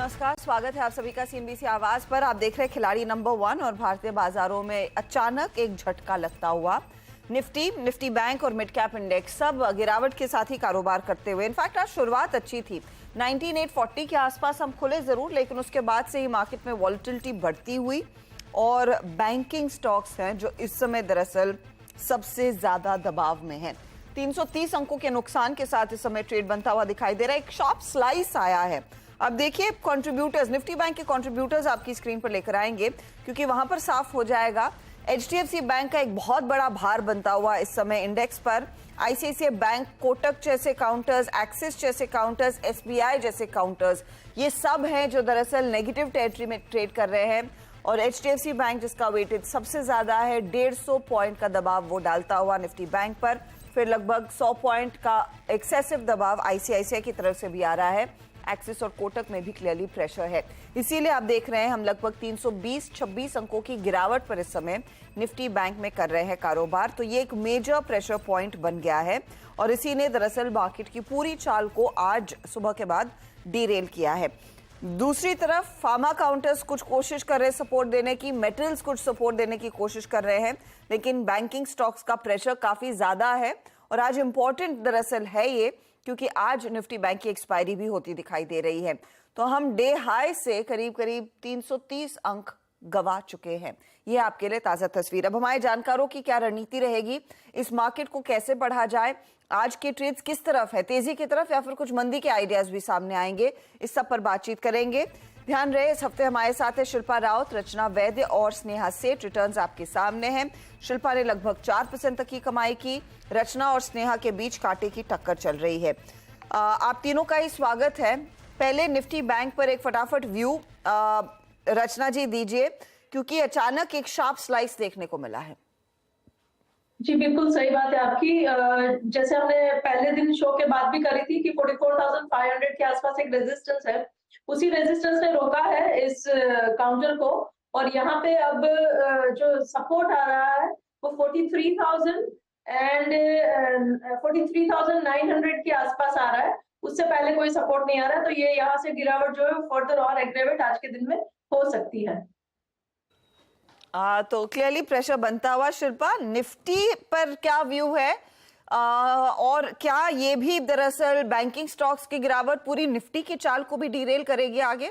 नमस्कार, स्वागत है आप सभी का सीएनबीसी आवाज पर। आप देख रहे हैं खिलाड़ी नंबर 1 और भारतीय बाजारों में अचानक एक झटका लगता हुआ निफ्टी बैंक और मिड कैप इंडेक्स सब गिरावट के साथ ही कारोबार करते हुए। इनफैक्ट आज शुरुआत अच्छी थी, 19840 के आसपास हम खुले जरूर, लेकिन उसके बाद से ही मार्केट में वॉलेटिलिटी बढ़ती हुई और बैंकिंग स्टॉक्स हैं जो इस समय दरअसल सबसे ज्यादा दबाव में हैं। 330 अंकों के नुकसान के साथ इस समय ट्रेड बनता हुआ दिखाई दे रहा है। एक शॉर्प स्लाइस आया है। अब देखिए कंट्रीब्यूटर्स, निफ्टी बैंक के कंट्रीब्यूटर्स आपकी स्क्रीन पर लेकर आएंगे क्योंकि वहां पर साफ हो जाएगा। एचडीएफसी बैंक का एक बहुत बड़ा भार बनता हुआ इस समय इंडेक्स पर। आईसीआईसीआई बैंक, कोटक जैसे काउंटर्स, एक्सिस जैसे काउंटर्स, एसबीआई जैसे काउंटर्स, ये सब हैं जो दरअसल नेगेटिव टेरिटरी में ट्रेड कर रहे हैं। और एचडीएफसी बैंक जिसका वेटेज सबसे ज्यादा है, 150 पॉइंट का दबाव वो डालता हुआ निफ्टी बैंक पर। फिर लगभग 100 पॉइंट का एक्सेसिव दबाव आईसीआईसीआई की तरफ से भी आ रहा है। एक्सिस और कोटक में भी क्लियरली प्रेशर है। इसीलिए आप देख रहे हैं हम लगभग 320-26 अंकों की गिरावट पर इस समय निफ्टी बैंक में कर रहे हैं कारोबार। तो ये एक मेजर प्रेशर पॉइंट बन गया है और इसी ने दरअसल मार्केट की पूरी चाल को आज सुबह के बाद डीरेल किया है। दूसरी तरफ फार्मा काउंटर्स कुछ कोशिश कर रहे हैं सपोर्ट देने की, मेटल्स कुछ सपोर्ट देने की कोशिश कर रहे हैं, लेकिन बैंकिंग स्टॉक्स का प्रेशर काफी ज्यादा है। और आज इंपॉर्टेंट दरअसल है ये क्योंकि आज निफ्टी बैंक की एक्सपायरी भी होती दिखाई दे रही है। तो हम डे हाई से करीब करीब 330 अंक गवा चुके हैं। ये आपके लिए ताजा तस्वीर। अब हमारे जानकारों की क्या रणनीति रहेगी, इस मार्केट को कैसे पढ़ा जाए, आज के ट्रेड्स किस तरफ है, तेजी की तरफ या फिर कुछ मंदी के आइडियाज भी सामने आएंगे, इस सब पर बातचीत करेंगे। ध्यान रहे इस हफ्ते हमारे साथ है शिल्पा राउत, रचना वैद्य और स्नेहा सेठ। रिटर्न्स आपके सामने हैं। शिल्पा ने लगभग 4% तक की कमाई की, रचना और स्नेहा के बीच कांटे की टक्कर चल रही है। आप तीनों का ही स्वागत है। पहले निफ्टी बैंक पर एक फटाफट व्यू रचना जी दीजिए, क्योंकि अचानक एक शार्प स्लाइस देखने को मिला है। जी बिल्कुल सही बात है आपकी। जैसे हमने पहले दिन शो के बाद भी करी थी कि 44,500 के आसपास एक रेजिस्टेंस है, उसी रेजिस्टेंस ने रोका है इस काउंटर को। और यहाँ पे अब जो सपोर्ट आ रहा है वो 43,000 एंड 43,900 के आसपास आ रहा है। उससे पहले कोई सपोर्ट नहीं आ रहा है, तो ये यहाँ से गिरावट जो है फर्दर और एग्रेवेट आज के दिन में हो सकती है। तो क्लियरली प्रेशर बनता हुआ। शिल्पा, निफ्टी पर क्या व्यू है और क्या ये भी दरअसल बैंकिंग स्टॉक्स की गिरावट पूरी निफ्टी की चाल को भी डीरेल करेगी आगे?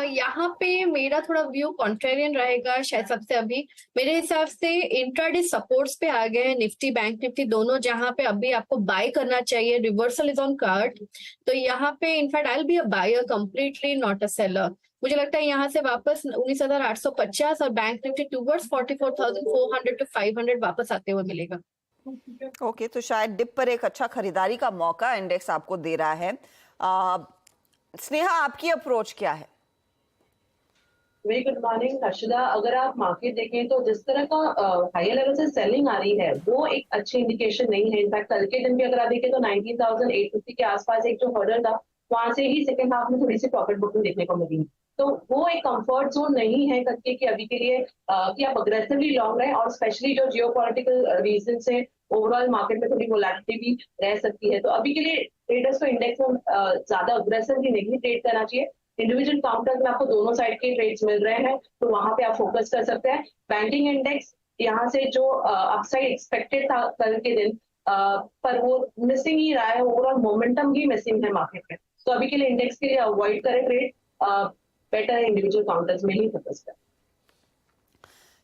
यहाँ पे मेरा थोड़ा व्यू कॉन्ट्रेरियन रहेगा शायद। सबसे अभी मेरे हिसाब से इंट्राडे सपोर्ट्स पे आ गए हैं निफ्टी बैंक निफ्टी दोनों, जहाँ पे अभी आपको बाय करना चाहिए। रिवर्सल इज ऑन कार्ड, तो यहाँ पे in fact I will be a buyer completely, not a seller. मुझे लगता है यहाँ से वापस 19,850 और बैंक निफ्टी टूवर्ड्स 44,400 to 500 वापस आते हुए मिलेगा। ओके, तो शायद डिप पर एक अच्छा खरीदारी का मौका इंडेक्स आपको दे रहा है। स्नेहा, आपकी अप्रोच क्या है? Very good morning Harshada. अगर आप मार्केट देखें तो जिस तरह का हायर लेवल से सेलिंग आ रही है वो एक अच्छी इंडिकेशन नहीं है। इनफैक्ट कल के दिन भी अगर आप देखें तो 19,850 के आसपास एक जो हर्डल था, वहां से ही सेकंड हाफ में थोड़ी सी प्रॉफिट बुकिंग देखने को मिली। तो वो एक कंफर्ट जोन नहीं है करके कि अभी के लिए कि आप अग्रेसिवली लॉन्ग रहे, और स्पेशली जो जियोपॉलिटिकल रीजन से ओवरऑल मार्केट में थोड़ी वोलेटिलिटी भी रह सकती है। तो अभी के लिए ट्रेडर्स को इंडेक्स में ज्यादा अग्रेसिवली नहीं ट्रेड करना चाहिए। इंडिविजुअल काउंटर में आपको दोनों साइड के ट्रेड्स मिल रहे हैं, तो वहां पे आप फोकस कर सकते हैं। बैंकिंग इंडेक्स यहाँ से जो अपसाइड एक्सपेक्टेड था कल के दिन, पर वो मिसिंग ही रहा है। ओवरऑल मोमेंटम ही मिसिंग है मार्केट में। तो अभी के लिए इंडेक्स के लिए अवॉइड करें ट्रेड, बेटर इंडिविजुअल काउंटर्स में ही फोकस करें।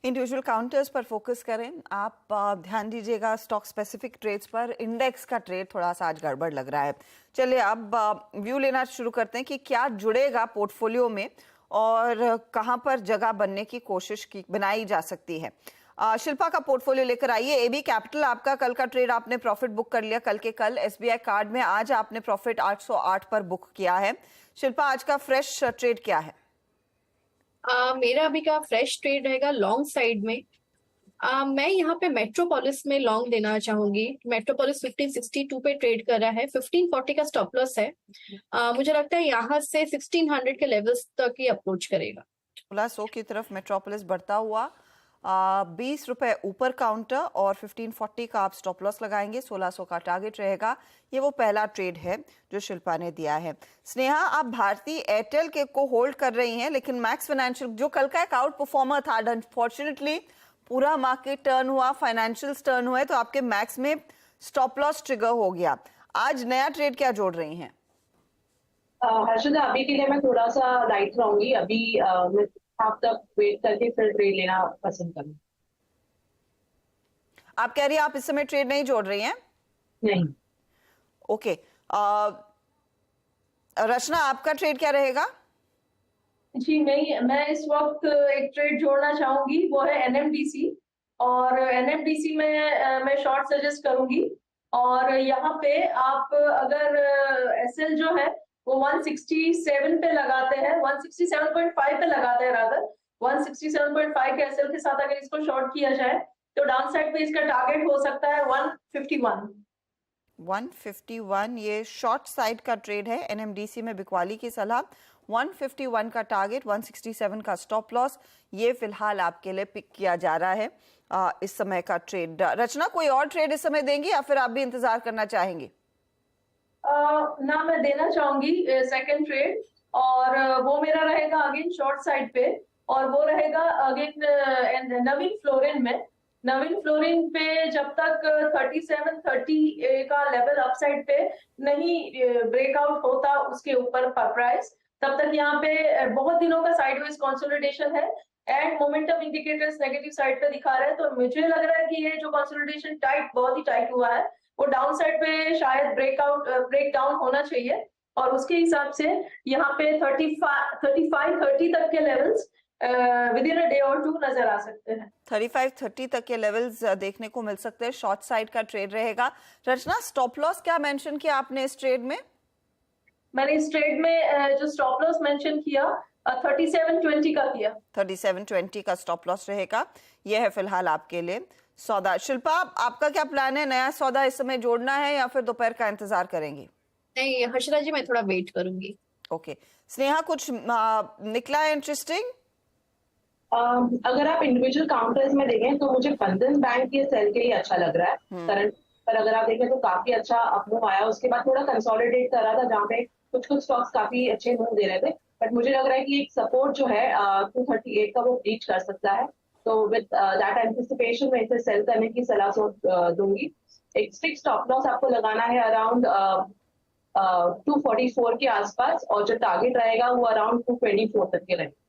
इंडिविजुअल काउंटर्स पर फोकस करें आप। ध्यान दीजिएगा स्टॉक स्पेसिफिक ट्रेड्स पर। इंडेक्स का ट्रेड थोड़ा सा आज गड़बड़ लग रहा है। चलिए अब व्यू लेना शुरू करते हैं कि क्या जुड़ेगा पोर्टफोलियो में और कहां पर जगह बनने की कोशिश की बनाई जा सकती है। शिल्पा का पोर्टफोलियो लेकर आइए। एबी कैपिटल, आपका कल का ट्रेड आपने प्रॉफिट बुक कर लिया कल के कल। एसबीआई कार्ड में आज आपने प्रॉफिट 808 पर बुक किया है। शिल्पा, आज का फ्रेश ट्रेड क्या है? मेरा अभी का फ्रेश ट्रेड रहेगा लॉन्ग साइड में। मैं यहाँ पे मेट्रोपोलिस में लॉन्ग लेना चाहूंगी। मेट्रोपोलिस 1562 पे ट्रेड कर रहा है, 1540 का स्टॉप लॉस है। मुझे लगता है यहाँ से 1600 के लेवल्स तक ही अप्रोच करेगा। 1600 की तरफ मेट्रोपोलिस बढ़ता हुआ 20 रुपए ऊपर काउंटर और 1540 का आप स्टॉप लॉस लगाएंगे, 1600 का टारगेट रहेगा। ये वो पहला ट्रेड है जो शिल्पा ने दिया है। स्नेहा, आप भारती एयरटेल के को होल्ड कर रही हैं, लेकिन मैक्स फाइनेंशियल जो कल का एक आउट परफॉर्मर था, अनफॉर्चुनेटली पूरा मार्केट टर्न हुआ, फाइनेंशियल्स टर्न हुए, तो आपके मैक्स में स्टॉप लॉस ट्रिगर हो गया। आज नया ट्रेड क्या जोड़ रही हैं? हर्षदा, अभी के लिए मैं थोड़ा सा लाइट रहूंगी। अभी मैं आप तक वेट करके फिर ट्रेड लेना पसंद करूंगी। आप कह रही हैं आप इस समय ट्रेड नहीं जोड़ रही हैं? नहीं। ओके। रचना, आपका ट्रेड क्या रहेगा? जी, मैं इस वक्त एक ट्रेड जोड़ना चाहूंगी, वो है एनएमडीसी। और एनएमडीसी में मैं शॉर्ट सजेस्ट करूंगी। और यहाँ पे आप अगर एसएल जो है वो 167 पे लगाते हैं, 167.5 पे लगाते हैं, रादर 167.5 के एसएल के साथ अगर इसको शॉर्ट किया जाए तो डाउन साइड पे इसका टारगेट हो सकता है 151। 151 ये शॉर्ट साइड का ट्रेड है। एनएमडीसी में बिकवाली की सलाह, 151 का टारगेट, 167 का स्टॉप लॉस, ये फिलहाल आपके लिए पिक किया जा रहा है इस समय का ट्रेड। रचना, कोई और ट्रेड इस समय देंगी या फिर आप भी इंतजार करना चाहेंगे? ना, मैं देना चाहूंगी सेकंड ट्रेड, और वो मेरा रहेगा अगेन शॉर्ट साइड पे, और वो रहेगा अगेन नवीन फ्लोरिन में। नवीन फ्लोरिन पे जब तक 3730 का लेवल अपसाइड पे नहीं ब्रेकआउट होता उसके ऊपर प्राइस, तब तक यहाँ पे बहुत दिनों का साइडवेज कंसोलिडेशन है and momentum indicators negative side पे दिखा रहे हैं। तो मुझे लग रहा है कि ये जो कंसोलिडेशन बहुत ही टाइट हुआ है वो डाउन साइड पे शायद ब्रेक डाउन होना चाहिए, और उसके हिसाब से यहाँ पे 35-30 तक के levels with in a day और टू नजर आ सकते हैं। 35-30 तक के लेवल्स देखने को मिल सकते हैं। शॉर्ट साइड का ट्रेड रहेगा। रचना, स्टॉप लॉस क्या मेंशन किया आपने इस ट्रेड में? मैंने इस ट्रेड में जो स्टॉप लॉस मेंशन किया 3720 का किया। 3720 का स्टॉप लॉस रहेगा। यह है फिलहाल आपके लिए सौदा। शिल्पा, आपका क्या प्लान है? नया सौदा इस समय जोड़ना है या फिर दोपहर का इंतजार करेंगे? नहीं हर्षदा जी, मैं थोड़ा वेट करूंगी। ओके। स्नेहा, कुछ निकला है इंटरेस्टिंग? अगर आप इंडिविजुअल काउंटर्स में देखें तो मुझे बंधन बैंक के सेल के लिए अच्छा लग रहा है। करंट पर अगर आप देखें तो काफी अच्छा अपमूव आया, उसके बाद थोड़ा कंसोलिडेट कर रहा था जहाँ पे कुछ स्टॉक्स काफी अच्छे मूव दे रहे थे, बट मुझे लग रहा है कि एक सपोर्ट जो है 238 का वो रीच कर सकता है। तो विद दैट एंटिसिपेशन मैं इसे सेल करने की सलाह दूंगी। एक स्ट्रिक्ट स्टॉप लॉस आपको लगाना है अराउंड 244 के आसपास, और जो टारगेट रहेगा वो अराउंड 224 तक के रहेगा।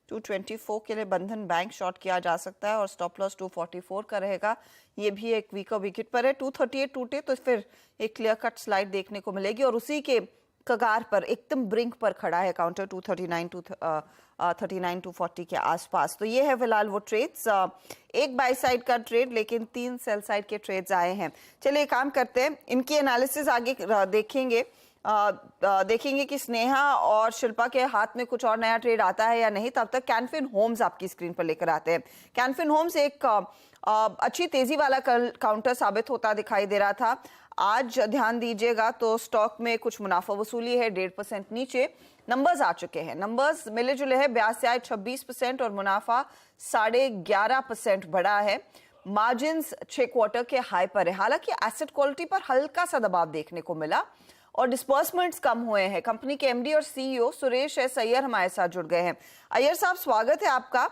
224 के लिए बंधन बैंक शॉर्ट किया जा सकता है और स्टॉप लॉस 244 का रहेगा। ये भी एक वीकर विकेट पर है। 238 टूटे तो फिर एक क्लियर कट स्लाइड देखने को मिलेगी, और उसी के कगार पर एकदम ब्रिंक पर खड़ा है काउंटर 239 240 के आसपास। तो ये है फिलहाल वो ट्रेड्स। एक बाय साइड का ट्रेड, लेकिन 3 सेल साइड के ट्रेड्स आए हैं। चलिए काम करते हैं, इनकी एनालिसिस आगे देखेंगे। देखेंगे कि स्नेहा और शिल्पा के हाथ में कुछ और नया ट्रेड आता है या नहीं। तब तक कैनफिन होम्स आपकी स्क्रीन पर लेकर आते हैं। कैनफिन होम्स एक अच्छी तेजी वाला काउंटर साबित होता दिखाई दे रहा था। आज ध्यान दीजिएगा तो स्टॉक में कुछ मुनाफा वसूली है, 1.5% नीचे नंबर्स आ चुके हैं। नंबर्स मिले जुले हैं, 82 26% और मुनाफा 11.5% बढ़ा है। मार्जिन्स 6 क्वार्टर के हाई पर है। हालांकि एसेट क्वालिटी पर हल्का सा दबाव देखने को मिला और डिस्पर्समेंट्स कम हुए हैं। कंपनी के एमडी और सीईओ सुरेश एस अय्यर हमारे साथ जुड़ गए हैं। अय्यर साहब, स्वागत है आपका।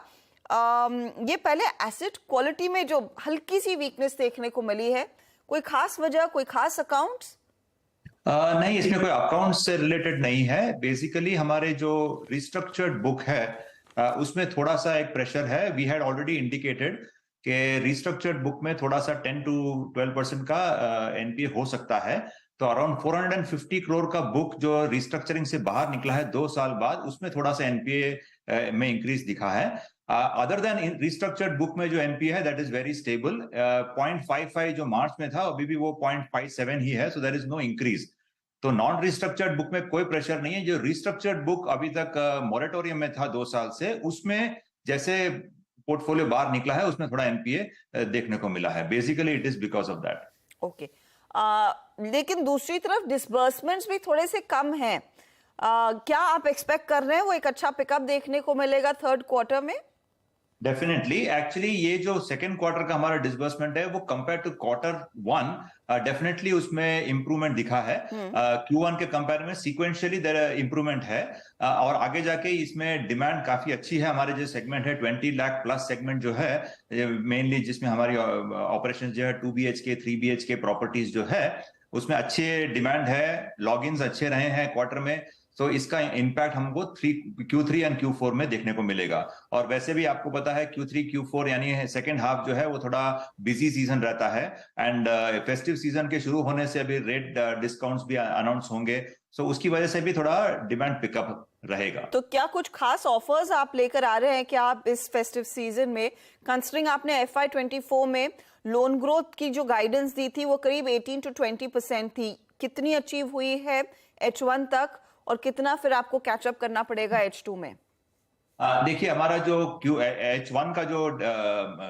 ये पहले एसेट क्वालिटी में जो हल्की सी वीकनेस देखने को मिली है, कोई खास वजह, कोई खास अकाउंट्स? नहीं, इसमें कोई अकाउंट से रिलेटेड नहीं है। बेसिकली हमारे जो रिस्ट्रक्चर्ड बुक है उसमें थोड़ा सा एक प्रेशर है। वी हैड ऑलरेडी इंडिकेटेड कि रिस्ट्रक्चर्ड बुक में थोड़ा सा 10 to 12% का एनपीए हो सकता है। तो अराउंड 450 करोड़ का बुक जो रिस्ट्रक्चरिंग से बाहर निकला है 2 साल बाद, उसमें थोड़ा सा एनपीए में इंक्रीज दिखा है। अदर देन रिस्ट्रक्चर्ड बुक में जो एनपीए है दैट इज वेरी स्टेबल। 0.55 जो मार्च में था अभी भी वो 0.57 ही है, so there is no increase. तो नॉन रिस्ट्रक्चर्ड बुक में कोई प्रेशर नहीं है। जो रिस्ट्रक्चर्ड बुक अभी तक मॉरेटोरियम में था 2 साल से, उसमें जैसे पोर्टफोलियो बाहर निकला है उसमें थोड़ा एनपीए देखने को मिला है। Basically it is because of that. Okay. लेकिन दूसरी तरफ डिसबर्समेंट्स भी थोड़े से कम हैं। क्या आप एक्सपेक्ट कर रहे हैं वो एक अच्छा पिकअप देखने को मिलेगा थर्ड क्वार्टर में? डेफिनेटली एक्चुअली ये जो सेकेंड क्वार्टर का हमारा डिसबर्समेंट है वो compare to quarter one definitely उसमें इंप्रूवमेंट दिखा है। Q1 के कंपेयर में सीक्वेंशियली देयर इंप्रूवमेंट है और आगे जाके इसमें डिमांड काफी अच्छी है। हमारे जो सेगमेंट है 20 लाख प्लस सेगमेंट जो है मेनली जिसमें हमारी ऑपरेशन जो है 2 BHK 3 BHK प्रॉपर्टीज जो है उसमें अच्छे डिमांड है, लॉगिन्स अच्छे रहे हैं क्वार्टर में, तो इसका इम्पैक्ट हमको Q3 एंड Q4 में देखने को मिलेगा। और वैसे भी आपको पता है Q3 Q4 यानी सेकेंड हाफ जो है वो थोड़ा बिजी सीजन रहता है एंड फेस्टिव सीजन के शुरू होने से अभी रेट डिस्काउंट्स भी अनाउंस होंगे, सो उसकी वजह से भी थोड़ा डिमांड पिकअप रहेगा। तो क्या कुछ खास ऑफर्स आप लेकर आ रहे हैं क्या आप इस फेस्टिव सीजन में, कंसिडरिंग आपने FY24 में लोन ग्रोथ की जो गाइडेंस दी थी वो करीब 18 to 20% थी, कितनी अचीव हुई है H1 तक और कितना फिर आपको कैचअप करना पड़ेगा H2 में? देखिए हमारा जो H1 का जो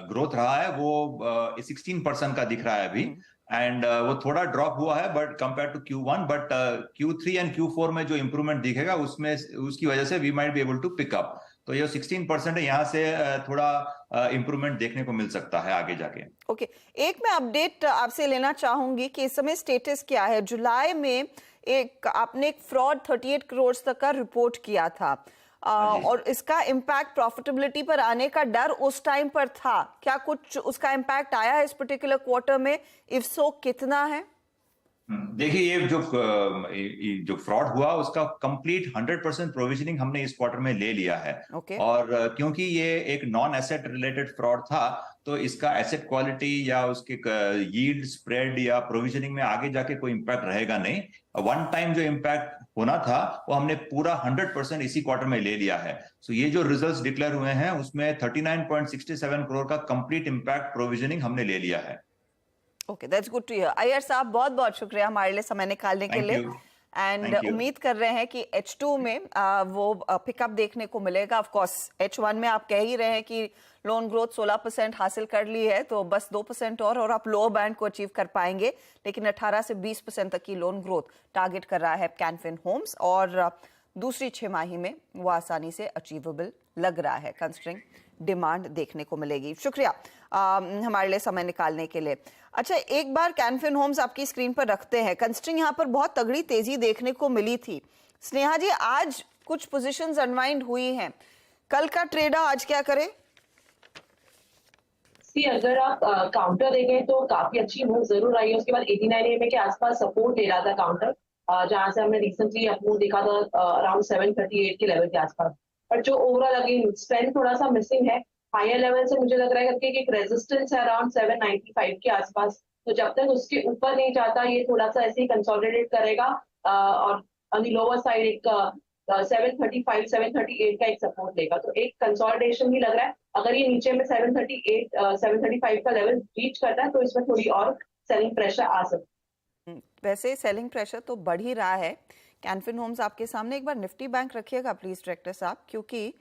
ग्रोथ रहा है वो 16% का दिख रहा है अभी एंड वो थोड़ा ड्रॉप हुआ है but compare to Q1, but Q3 and Q4 में जो इंप्रूवमेंट दिखेगा उसमें उसकी वजह से we might be able to pick up. तो ये 16% है, यहाँ से थोड़ा इंप्रूवमेंट देखने को मिल सकता है आगे जाके। ओके, एक मैं अपडेट आपसे लेना चाहूंगी कि इस समय स्टेटस क्या है। जुलाई में आपने एक फ्रॉड 38 करोड़ तक का रिपोर्ट किया था और इसका इम्पैक्ट प्रॉफिटेबिलिटी पर आने का डर उस टाइम पर था, क्या कुछ उसका इम्पैक्ट आया है इस पर्टिकुलर क्वार्टर में? इफ सो कितना है? देखिए ये जो फ्रॉड हुआ उसका कंप्लीट 100% प्रोविजनिंग हमने इस क्वार्टर में ले लिया है। और क्योंकि ये एक नॉन एसेट रिलेटेड फ्रॉड था तो इसका एसेट क्वालिटी या उसके यील्ड स्प्रेड या प्रोविजनिंग में आगे जाके कोई इम्पैक्ट रहेगा नहीं। वन टाइम जो इम्पैक्ट होना था वो हमने पूरा 100% इसी क्वार्टर में ले लिया है। सो ये जो रिजल्ट्स डिक्लेयर हुए हैं उसमें 39.67 करोड़ का कंप्लीट इम्पैक्ट प्रोविजनिंग हमने ले लिया है। Okay, that's good to hear. Iyer साहब बहुत बहुत शुक्रिया हमारे लिए समय निकालने के लिए एंड उम्मीद कर रहे हैं कि H2 में वो पिकअप देखने को मिलेगा। ऑफ कोर्स H1 में आप कह ही रहे हैं कि लोन ग्रोथ 16% हासिल कर ली है तो बस 2% और आप लोअर बैंड को अचीव कर पाएंगे, लेकिन 18 से 20% तक की लोन ग्रोथ टारगेट कर रहा है कैन फिन होम्स और दूसरी 6 माही में वो आसानी से अचीवेबल लग रहा है कंसिडरिंग डिमांड देखने को मिलेगी। शुक्रिया हमारे लिए समय निकालने के लिए। अच्छा, एक बार कैन फिन होम्स आपकी स्क्रीन पर रखते हैं। कंसिडरिंग यहाँ पर बहुत तगड़ी तेजी देखने को मिली थी। स्नेहा जी, आज कुछ पोजीशंस अनवाइंड हुई हैं, कल का ट्रेडर आज क्या करे? अगर आप काउंटर देखें तो काफी अच्छी मूव जरूर आई है। उसके बाद 89 EMA के आसपास सपोर्ट ले रहा था काउंटर, जहां से हमने रिसेंटली अपमूव देखा था अराउंड 738 के लेवल के आसपास। पर जो ओवरऑल अगेन स्ट्रेंथ थोड़ा सा मिसिंग है। हायर लेवल से मुझे लग रहा है कि एक रेजिस्टेंस है अराउंड 795 के आसपास, तो जब तक उसके ऊपर नहीं जाता ये थोड़ा सा ऐसे ही कंसोलिडेट करेगा और ऑन द लोअर साइड एक 735 738 का एक सपोर्ट लेगा। तो एक कंसोलिडेशन ही लग रहा है। अगर ये नीचे में 738 735 का लेवल रीच करता है तो इसमें थोड़ी और सेलिंग प्रेशर आ सकता है। वैसे सेलिंग प्रेशर तो बढ़ ही रहा है। कैन फिन होम्स आपके सामने, एक बार निफ्टी बैंक रखिएगा प्लीज डायरेक्टर साहब, क्योंकि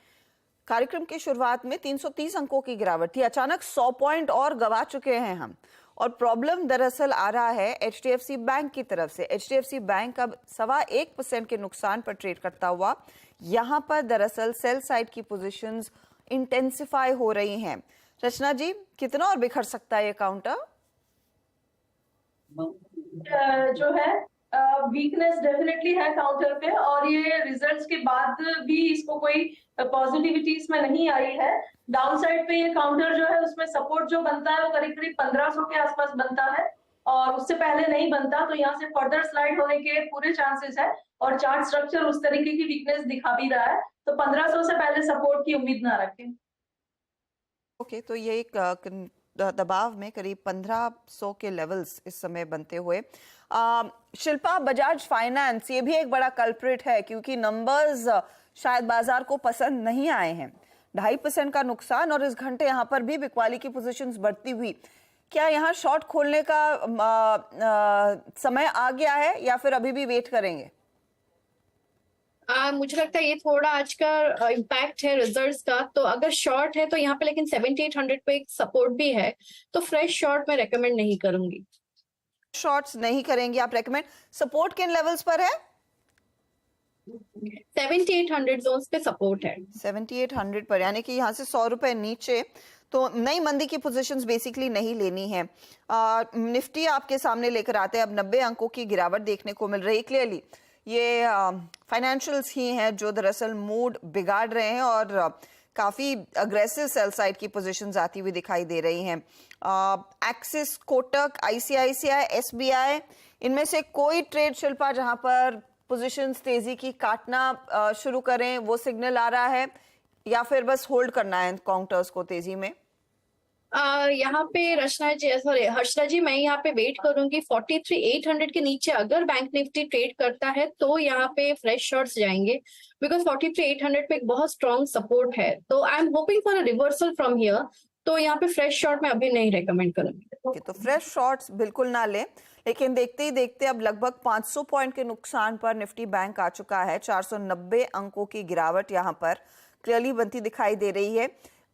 कार्यक्रम की शुरुआत में 330 अंकों की गिरावट थी, अचानक 100 पॉइंट और गवा चुके हैं हम। और प्रॉब्लम दरअसल आ रहा है HDFC बैंक की तरफ से। HDFC बैंक अब 1.25% के नुकसान पर ट्रेड करता हुआ यहां पर दरअसल सेल साइड की पोजीशंस इंटेंसिफाई हो रही हैं। रचना जी, कितना और बिखर सकता है ये काउंटर? जो है वीकनेस डेफिनेटली है काउंटर पे और ये रिजल्ट्स के बाद भी इसको कोई पॉजिटिविटी इसमें नहीं आई है। डाउन साइड पे ये काउंटर जो है उसमें सपोर्ट जो बनता है वो करीब करीब 1500 के आसपास बनता है और उससे पहले नहीं बनता, तो यहाँ से फर्दर स्लाइड होने के पूरे चांसेस है और चार्ट स्ट्रक्चर उस तरीके की वीकनेस दिखा भी रहा है, तो 1500 से पहले सपोर्ट की उम्मीद ना रखें। ओके, तो ये एक दबाव में करीब 1500 के लेवल्स इस समय बनते हुए। शिल्पा, बजाज फाइनेंस ये भी एक बड़ा कल्प्रिट है क्योंकि नंबर्स शायद बाजार को पसंद नहीं आए हैं। 2.5% का नुकसान और इस घंटे यहाँ पर भी बिकवाली की पोजीशंस बढ़ती हुई। क्या यहाँ शॉर्ट खोलने का समय आ गया है या फिर अभी भी वेट करेंगे? मुझे लगता है ये थोड़ा आज का इम्पैक्ट है रिजल्ट्स का, तो अगर शॉर्ट है तो यहाँ पे लेकिन 7800 पे एक सपोर्ट भी है, तो फ्रेश शॉर्ट मैं रेकमेंड नहीं करूंगी। शॉर्ट्स नहीं करेंगे आप रेकमेंड? सपोर्ट किन लेवल्स पर है? 7800 जोन्स पे सपोर्ट है। 7800 पर, यानी कि यहाँ से 100 रुपए नीचे तो नई मंदी की पोजीशंस बेसिकली नहीं लेनी है। निफ्टी आपके सामने लेकर आते हैं, अब 90 अंकों की गिरावट देखने को मिल रही है। क्लियरली ये फाइनेंशियल्स ही हैं जो दरअसल मूड बिगाड़ रहे हैं और काफी अग्रेसिव सेल साइड की पोजीशंस आती हुई दिखाई दे रही हैं। एक्सिस, कोटक, आईसीआईसीआई, एसबीआई, इनमें से कोई ट्रेड शिल्पा जहां पर पोजीशंस तेजी की काटना शुरू करें वो सिग्नल आ रहा है, या फिर बस होल्ड करना है काउंटर्स को तेजी में? यहाँ पे हर्षदा जी, मैं यहाँ पे वेट करूंगी 43,800 के नीचे अगर बैंक निफ्टी ट्रेड करता है तो यहाँ पे फ्रेश शॉर्ट्स जाएंगे, बिकॉज 43,800 पे एक बहुत स्ट्रॉन्ग सपोर्ट है। तो I am hoping for a reversal from here, तो यहाँ पे फ्रेश शॉर्ट मैं अभी नहीं रेकमेंड करूंगी। तो फ्रेश शॉर्ट्स बिल्कुल ना लें, लेकिन देखते ही देखते अब लगभग 500 पॉइंट के नुकसान पर निफ्टी बैंक आ चुका है। 490 अंकों की गिरावट यहाँ पर क्लियरली बनती दिखाई दे रही है।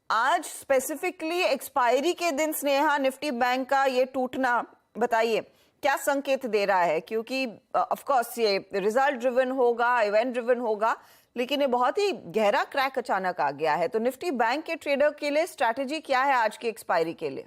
आज स्पेसिफिकली एक्सपायरी के दिन स्नेहा निफ्टी बैंक का ये टूटना, बताइए क्या संकेत दे रहा है? क्योंकि ऑफ कोर्स ये रिजल्ट ड्रिवन होगा, इवेंट ड्रिवन होगा, लेकिन ये बहुत ही गहरा क्रैक अचानक आ गया है। तो निफ्टी बैंक के ट्रेडर के लिए स्ट्रैटेजी क्या है आज की एक्सपायरी के लिए?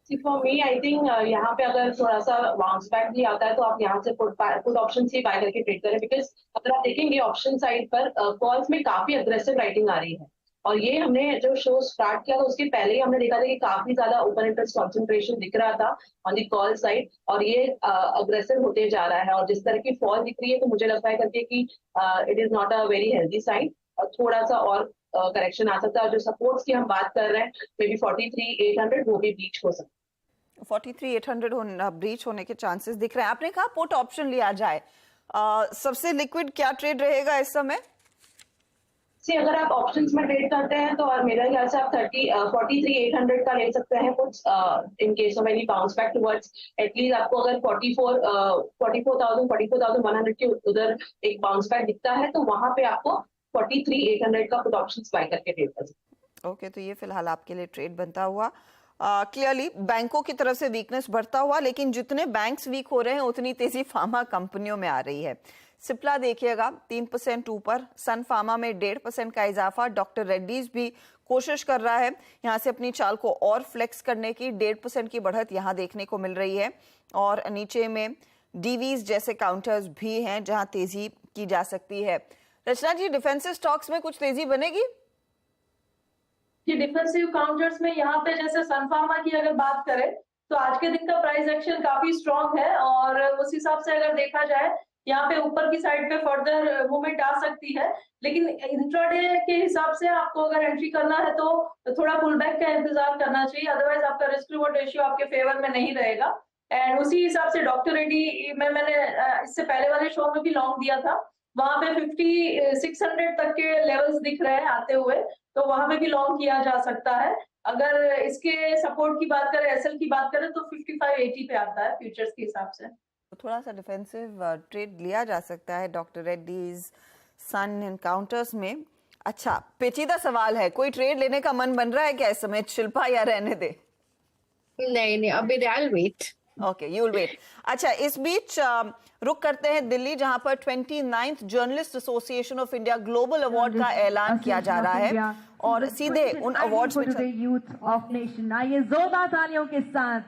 फॉर मी आई थिंक यहाँ पे अगर थोड़ा सा बाउंस बैक भी आता है तो आप यहाँ से पुट ऑप्शन ही बाय करके ट्रेड करें, बिकॉज अगर आप देखेंगे ऑप्शन साइड पर कॉल्स में काफी अग्रेसिव राइटिंग आ रही है। और ये हमने जो शो स्टार्ट किया था उसके पहले ही हमने देखा था कि काफी ज्यादा ओपन इंटरेस्ट कॉन्सेंट्रेशन दिख रहा था ऑन दी कॉल साइड, और ये अग्रेसिव होते जा रहा है। और जिस तरह की फॉल दिख रही है तो मुझे लगता है करके कि it is not a very healthy sign, और थोड़ा सा और करेक्शन आ सकता है। और जो सपोर्ट्स की हम बात कर रहे हैं मे बी 43,800 वो भी ब्रीच हो सकता है। 43,800 ब्रीच होने के चांसेस दिख रहे हैं। आपने कहा पुट ऑप्शन लिया जाए, सबसे लिक्विड क्या ट्रेड रहेगा इस समय? अगर आप ऑप्शंस में ट्रेड करते हैं तो और मेरा ख्याल से आप 43,800 का ले सकते हैं कुछ, in case of any bounce back towards at least आपको अगर 44,100 के उधर एक बाउंस बैक दिखता है तो वहां पे आपको 43,800 का पुट ऑप्शंस बाय करके ट्रेड कर सकते हैं। ओके, तो ये फिलहाल आपके लिए ट्रेड बनता हुआ। क्लियरली बैंकों की तरफ से वीकनेस बढ़ता हुआ, लेकिन जितने बैंक्स वीक हो रहे हैं उतनी तेजी फार्मा कंपनियों में आ रही है। सिप्ला देखिएगा 3% ऊपर, सन फार्मा में 1.5% का इजाफा। डॉक्टर रेड्डीज भी कोशिश कर रहा है यहाँ से अपनी चाल को और फ्लेक्स करने की, 1.5% की बढ़त यहाँ देखने को मिल रही है। और नीचे में डीवीज जैसे काउंटर्स भी हैं जहां तेजी की जा सकती है। रचना जी, डिफेंसिव स्टॉक्स में कुछ तेजी बनेगी? कि डिफेंसिव काउंटर्स में यहाँ पे जैसे सन फार्मा की अगर बात करें तो आज के दिन का प्राइस एक्शन काफी स्ट्रॉन्ग है, और उस हिसाब से अगर देखा जाए यहाँ पे ऊपर की साइड पे फर्दर मूवमेंट आ सकती है। लेकिन इंट्राडे के हिसाब से आपको अगर एंट्री करना है तो थोड़ा पुल बैक का इंतजार करना चाहिए, अदरवाइज आपका रिस्क रिवॉर्ड रेशियो आपके फेवर में नहीं रहेगा। एंड उसी हिसाब से डॉक्टर रेड्डी में मैंने इससे पहले वाले शो में भी लॉन्ग दिया था, वहां पे 5600 तक के लेवल्स दिख रहे हैं आते हुए, तो वहां पे भी लॉन्ग किया जा सकता है। अगर इसके सपोर्ट की बात करें, एसएल की बात करें तो 5580 पे आता है फ्यूचर्स के हिसाब से। तो थोड़ा सा डिफेंसिव ट्रेड लिया जा सकता है डॉक्टर रेड्डीज, सन एनकाउंटर्स में। अच्छा, पेचीदा सवाल है, कोई ट्रेड लेने का मन बन रहा है क्या इस समय शिल्पा, या रहने दे? नहीं, अभी I will wait. Okay, you will wait. अच्छा, इस बीच रुक करते हैं दिल्ली, जहां पर 29th journalist association of India global award का ऐलान किया जा रहा है, और सीधे उन अवार्ड्स में यूथ ऑफ नेशन। आइए जोरदार तालियों के साथ।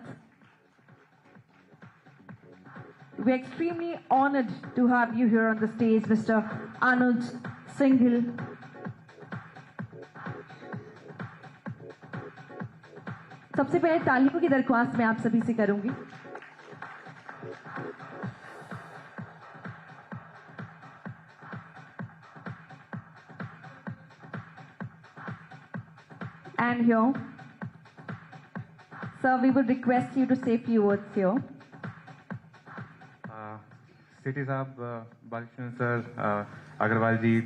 We're extremely honored to have you here on the stage, Mr. Anuj Singhal. सबसे पहले तालियों की दरख्वास्त मैं आप सभी से करूंगी। And here, sir, we would request you to say a few words here. City साहब, Balakrishna sir, Agarwal ji,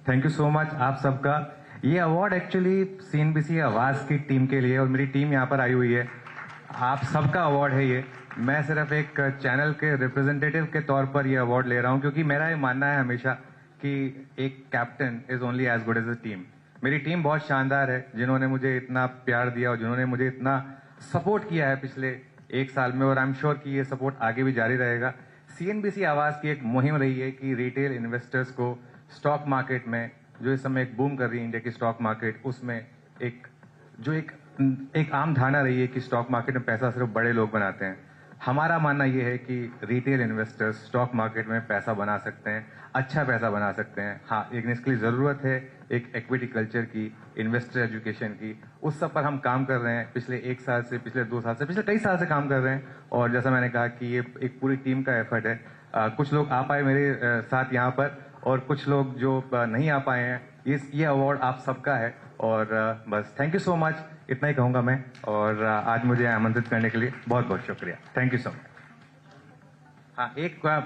thank you so much आप सबका। ये अवार्ड एक्चुअली सीएनबीसी आवाज़ की टीम के लिए, और मेरी टीम यहाँ पर आई हुई है। आप सबका अवार्ड है ये। मैं सिर्फ एक चैनल के रिप्रेजेंटेटिव के तौर पर ये अवार्ड ले रहा हूँ, क्योंकि मेरा ये मानना है हमेशा कि एक captain is only as good as a team. मेरी टीम बहुत शानदार है, जिन्होंने मुझे इतना प्यार दिया और जिन्होंने मुझे इतना सपोर्ट किया है पिछले 1 साल में, और आई एम श्योर कि ये सपोर्ट आगे भी जारी रहेगा। सीएनबीसी आवाज की एक मुहिम रही है कि रिटेल इन्वेस्टर्स को स्टॉक मार्केट में, जो इस समय एक बूम कर रही है इंडिया की स्टॉक मार्केट, उसमें एक आम धारणा रही है कि स्टॉक मार्केट में पैसा सिर्फ बड़े लोग बनाते हैं। हमारा मानना यह है कि रिटेल इन्वेस्टर्स स्टॉक मार्केट में पैसा बना सकते हैं, अच्छा पैसा बना सकते हैं। हाँ, एक इसके लिए जरूरत है एक इक्विटी कल्चर की, इन्वेस्टर एजुकेशन की। उस सब पर हम काम कर रहे हैं पिछले 1 साल से, पिछले 2 साल से, पिछले कई साल से काम कर रहे हैं। और जैसा मैंने कहा कि ये एक पूरी टीम का एफर्ट है। कुछ लोग आ पाए मेरे साथ यहाँ पर, और कुछ लोग जो नहीं आ पाए हैं। ये अवार्ड आप सबका है। और बस थैंक यू सो मच, इतना ही कहूंगा मैं। और आज मुझे आमंत्रित करने के लिए बहुत बहुत शुक्रिया। Thank you so much. हाँ,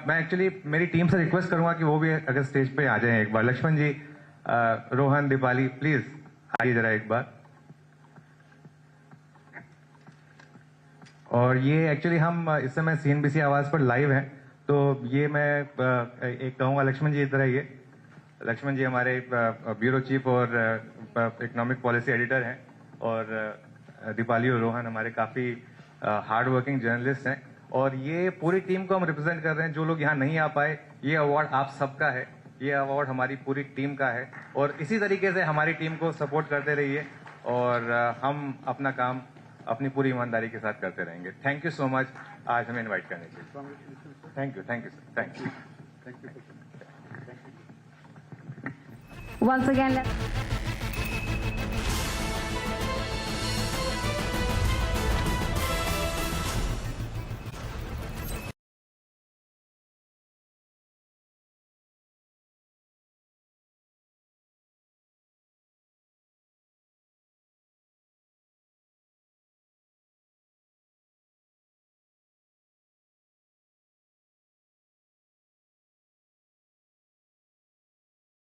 मैं एक्चुअली मेरी टीम से रिक्वेस्ट करूंगा कि वो भी अगर स्टेज पे आ जाएं एक बार। लक्ष्मण जी, रोहन, दीपाली, प्लीज आइए जरा एक बार। और ये एक्चुअली हम इस समय सीएनबीसी आवाज पर लाइव हैं, तो ये मैं एक कहूंगा, लक्ष्मण जी इधर आइए। लक्ष्मण जी हमारे ब्यूरो चीफ और इकोनॉमिक पॉलिसी एडिटर हैं। और दीपाली और रोहन हमारे काफी हार्ड वर्किंग जर्नलिस्ट हैं। और ये पूरी टीम को हम रिप्रेजेंट कर रहे हैं। जो लोग यहाँ नहीं आ पाए, ये अवार्ड आप सबका है, ये अवार्ड हमारी पूरी टीम का है। और इसी तरीके से हमारी टीम को सपोर्ट करते रहिए, और हम अपना काम अपनी पूरी ईमानदारी के साथ करते रहेंगे। थैंक यू सो मच आज हमें इन्वाइट करने के लिए। Thank you sir, thank you. Once again,